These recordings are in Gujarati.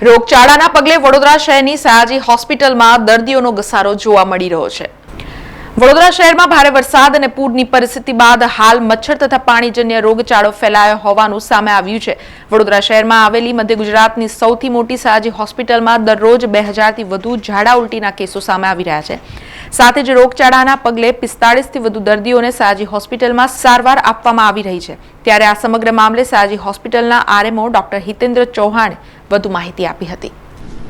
રોગચાળાના પગલે વડોદરા શહેરની સયાજી હોસ્પિટલમાં દર્દીઓનો ઘસારો જોવા મળી રહ્યો છે। વડોદરા શહેરમાં ભારે વરસાદ અને પૂરની પરિસ્થિતિ બાદ હાલ મચ્છર તથા પાણીજન્ય રોગચાળો ફેલાયો હોવાનું સામે આવ્યું છે। વડોદરા શહેરમાં આવેલી મધ્ય ગુજરાતની સૌથી મોટી સયાજી હોસ્પિટલમાં દરરોજ 2000 થી વધુ ઝાડા ઉલટીના કેસો સામે આવી રહ્યા છે। સાથે જ રોગચાળાના પગલે 45 થી વધુ દર્દીઓને સયાજી હોસ્પિટલમાં સારવાર આપવામાં આવી રહી છે। ત્યારે આ સમગ્ર મામલે સયાજી હોસ્પિટલના આરએમઓ ડોક્ટર હિતેન્દ્ર ચૌહાણે વધુ માહિતી આપી હતી।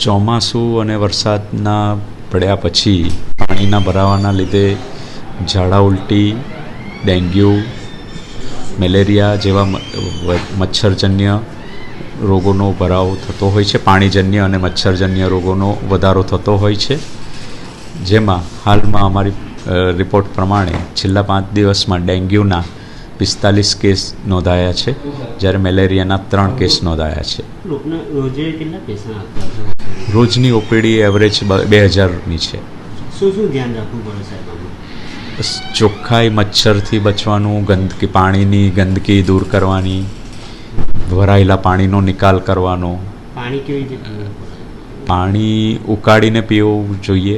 ચોમાસું અને વરસાદના પડ્યા પછી પાણીના ભરાવાના લીધે ઝાડા ઉલટી, ડેન્ગ્યુ, મેલેરિયા જેવા મચ્છરજન્ય રોગોનો ભરાવો થતો હોય છે। પાણીજન્ય અને મચ્છરજન્ય રોગોનો વધારો થતો હોય છે, જેમાં હાલમાં અમારી રિપોર્ટ પ્રમાણે છેલ્લા 5 દિવસમાં ડેન્ગ્યુના 45 કેસ નોંધાયા છે, જ્યારે મેલેરિયાના 3 કેસ નોંધાયા છે। રોજની ઓપીડી એવરેજ 2000ની છે। શું ધ્યાન રાખવું પડે સાહેબ? ચોખ્ખાઈ, મચ્છરથી બચવાનું, ગંદકી, પાણીની ગંદકી દૂર કરવાની, ભરાયેલા પાણીનો નિકાલ કરવાનો। પાણી કેવી રીતે પીવું પડે? પાણી ઉકાળીને પીવું જોઈએ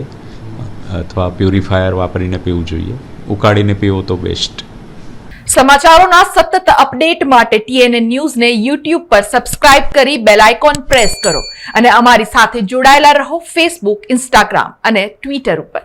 અથવા પ્યુરિફાયર વાપરીને પીવું જોઈએ। ઉકાળીને પીવો તો બેસ્ટ। સમાચારોના સતત અપડેટ માટે TNN ન્યૂઝને YouTube પર સબસ્ક્રાઇબ કરી બેલ આઇકોન પ્રેસ કરો અને અમારી સાથે જોડાયેલા રહો Facebook, Instagram અને Twitter ઉપર।